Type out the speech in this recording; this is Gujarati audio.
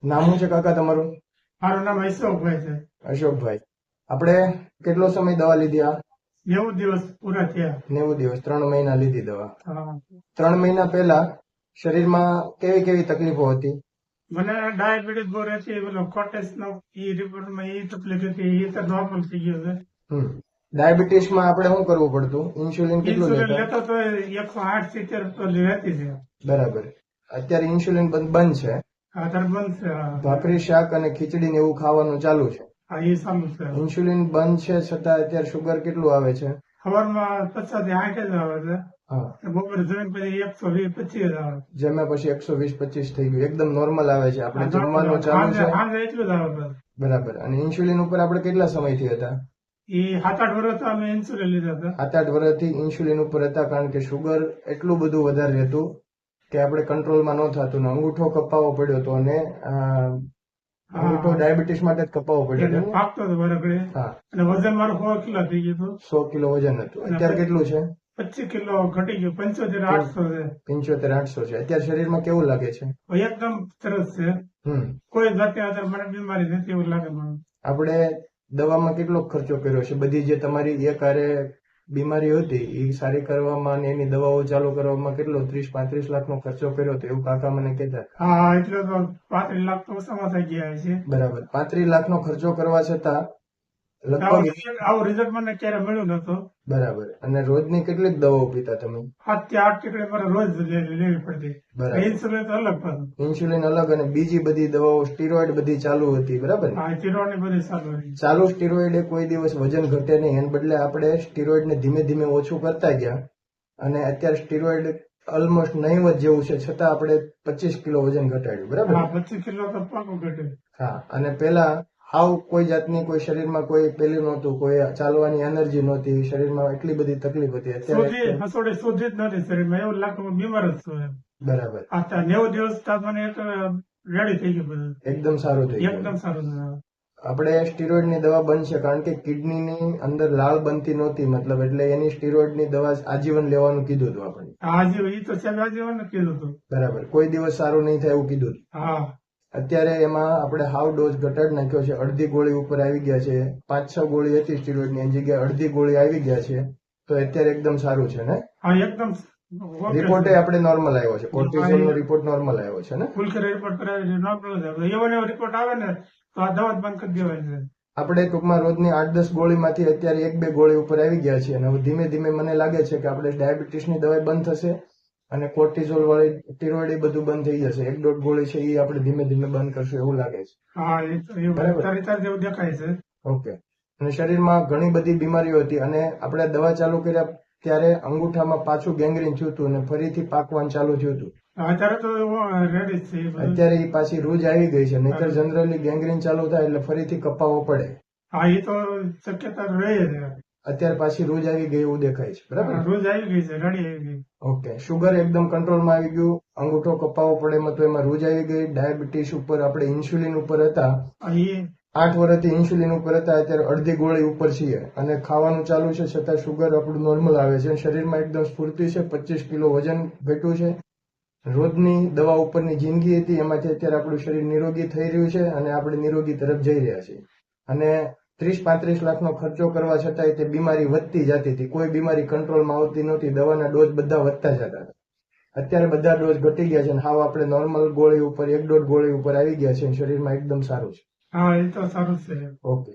નામ શું છે કાકા તમારું? મારું નામ અશોકભાઈ છે. અશોકભાઈ, આપણે કેટલો સમય દવા લીધી? આ 90 દિવસ પૂરા થયા. 90 દિવસ, 3 મહિના લીધી દવા. હા. 3 મહિના પહેલા શરીરમાં કેવી કેવી તકલીફો હતી? મને ડાયાબિટીસ બહુ રહેતી, પેલો કોટેજ નો ઈ રિપોર્ટમાં ઈ તકલીફ હતી, ઈ તો નોર્મલ થઈ ગયો છે. ડાયાબિટીસમાં આપણે શું કરવું પડતું? ઇન્સ્યુલિન કેટલું ઇન્સ્યુલિન લેતા? લેતો તો 108-70 તો રહેતી છે. બરાબર. અત્યારે ઇન્સ્યુલિન બંધ છે. અત્યારે બંધ છે. ભાખરી, શાક અને ખીચડી ને એવું ખાવાનું ચાલુ છે. હા, એ સારું છે. ઇન્સ્યુલિન બંધ છે છતાં અત્યારે શુગર કેટલું આવે છે? સવારમાં 50 થી 60 જ આવે છે. હા, બપોરે જમીન પછી 120-25 જ આવે. જમ્યા પછી 120-25 થઈ ગયું, એકદમ નોર્મલ આવે છે. આપણે જમવાનું ચાલુ સાંજે છે. સાંજે એટલું જ આવે છે. બરાબર. અને ઇન્સ્યુલિન ઉપર આપણે કેટલા સમયથી હતા? એ 7-8 વર્ષ અમે ઇન્સ્યુલિન લીધા હતા. 7-8 વર્ષથી ઇન્સ્યુલિન ઉપર હતા, કારણ કે શુગર એટલું બધું વધારે રહેતું કે આપણે કંટ્રોલમાં ન થતું ને અંગૂઠો કપાવવો પડ્યો હતો. અને અંગૂઠો ડાયાબિટીસ માટે જ કપાવવો પડ્યો એટલે હતો. પાકતો હતો બરાબર. હા, અને વજન મારું 100 કિલો થઈ ગયું હતું. 100 કિલો વજન હતું. અત્યારે કેટલું છે? 25 કિલો ઘટી ગયું, 75-800 છે. 75-800 છે. અત્યારે શરીરમાં કેવું લાગે છે? એકદમ સરસ છે. હમ કોઈ જાતે અત્યારે મને બીમારી નથી એવું લાગે મને. આપણે દવામાં કેટલો ખર્ચો કર્યો છે? બધી જે તમારી એક હારે બીમારી હતી એ સારી કરવામાં અને એની દવાઓ ચાલુ કરવામાં કેટલો 30-35 લાખનો ખર્ચો કર્યો હતો એવું કાકા મને કહેતા. હા, એટલે તો 35 લાખ તો ઓછામાં થઈ ગયા છે. બરાબર. 35 લાખનો ખર્ચો કરવા છતાં લગભગ આવું રિઝલ્ટ મને ક્યારે મળ્યું નતું. બરાબર. અને રોજની કેટલીક દવાઓ પીતા તમે? 7 થી 8 ટીકડી મારે રોજ લેવી પડતી. બરાબર. ઇન્સ્યુલિન તો અલગ પાછું. ઇન્સ્યુલિન અલગ અને બીજી બધી દવાઓ, સ્ટીરોઇડ બધી ચાલુ હતી. બરાબર ને? હા, ચીરોની બધી સારું હતી. ચાલુ સ્ટીરોઇડ એ કોઈ દિવસ વજન ઘટે નહીં, એને બદલે આપણે સ્ટીરોઇડને ધીમે ધીમે ઓછું કરતા ગયા અને અત્યારે સ્ટીરોઇડ ઓલમોસ્ટ નહીવત જેવું છે, છતાં આપણે 25 કિલો વજન ઘટાડ્યું. બરાબર. હા, 25 કિલો તો પાકું ઘટ્યું. હા. અને પેલા હાવ કોઈ જાતની કોઈ શરીરમાં કોઈ પેલું નહોતું, કોઈ ચાલવાની એનર્જી નહોતી, શરીરમાં એટલી બધી તકલીફ હતી. અત્યારે હસોડી સુધી જ નથી શરીરમાં, એવું લાગતું હું બીમાર જ છું એમ. બરાબર. આ 90 દિવસ તો મને એક રેડી થઈ ગયું બધું. એકદમ સારું થઈ ગયું. એકદમ સારું છે. આપણે સ્ટીરોઇડની દવા બંધ છે, કારણ કે કિડનીની અંદર લાળ બનતી નહોતી, મતલબ એટલે એની સ્ટીરોઇડની દવા આજીવન લેવાનું કીધું હતું આપણે. આજીવન ઈ તો છે, આજીવન કીધું હતું. બરાબર. કોઈ દિવસ સારું નહીં થાય એવું કીધું હતું. હા. અત્યારે એમાં આપણે હાવ ડોઝ ઘટાડી નાખ્યો છે. અડધી ગોળી ઉપર આવી ગયા છે. 5-6 ગોળી હતી સ્ટીરોઇડની, એની જગ્યાએ અડધી ગોળી આવી ગયા છે. તો અત્યારે એકદમ સારું છે ને? હા, એકદમ. રિપોર્ટે આપણે નોર્મલ આવ્યો છે. કોર્ટિસોલનો રિપોર્ટ નોર્મલ આવ્યો છે ને? ફૂલ કરે રિપોર્ટ કરાવી નોર્મલ જ આવે. એવો રિપોર્ટ આવે ને તો આ દવા જ બંધ કરી દેવાય છે. આપણે ટૂંકમાં રોજની 8-10 ગોળીમાંથી અત્યારે 1-2 ગોળી ઉપર આવી ગયા છે. અને હવે ધીમે ધીમે મને લાગે છે કે આપણે ડાયાબિટીસની દવા બંધ થશે અને કોર્ટિઝોલ વાળી સ્ટીરોઇડ એ બધું બંધ થઈ જશે. 1-1.5 ગોળી છે એ આપણે ધીમે ધીમે બંધ કરશું એવું લાગે છે. હા, એ તો એવું તારી જેવું દેખાય છે. ઓકે. અને શરીરમાં ઘણી બધી બીમારીઓ હતી અને આપણે દવા ચાલુ કર્યા ત્યારે અંગૂઠામાં પાછું ગેંગ્રીન થયું હતું અને ફરીથી પાકવાનું ચાલુ થયું હતું. અત્યારે તો રેડી છે. અત્યારે એ પાછી રૂજ આવી ગઈ છે, નહીતર જનરલી ગેંગ્રીન ચાલુ થાય એટલે ફરીથી કપાવવો પડે. હા, એ તો શક્યતા રહે છે. અત્યારે પાછી રૂજ આવી ગઈ એવું દેખાય છે. બરાબર. રોજ આવી ગઈ છે, રેડી આવી ગઈ. ઓકે. શુગર એકદમ કંટ્રોલમાં આવી ગયું, અંગૂઠો કપાવવો પડે એમાં તો એમાં રૂજ આવી ગઈ. ડાયાબિટીસ ઉપર આપણે ઇન્સ્યુલિન ઉપર હતા, 8 વર્ષથી ઇન્સ્યુલિન ઉપર હતા, અત્યારે અડધી ગોળી ઉપર છીએ અને ખાવાનું ચાલુ છે, છતાં શુગર આપણું નોર્મલ આવે છે. શરીરમાં એકદમ સ્ફૂર્તિ છે. 25 કિલો વજન ઘટ્યું છે. રોજની દવા ઉપરની જિંદગી હતી, એમાંથી અત્યારે આપણું શરીર નિરોગી થઈ રહ્યું છે અને આપણે નિરોગી તરફ જઈ રહ્યા છીએ. અને 30-35 લાખનો ખર્ચો કરવા છતાંય તે બીમારી વધતી જતી હતી. કોઈ બીમારી કંટ્રોલમાં આવતી નહોતી. દવાના ડોઝ બધા વધતા જતા હતા. અત્યારે બધા ડોઝ ઘટી ગયા છે અને હાવ આપણે નોર્મલ ગોળી ઉપર 1-1.5 ગોળી ઉપર આવી ગયા છે. શરીરમાં એકદમ સારું છે. હા, એ તો સારું છે. ઓકે.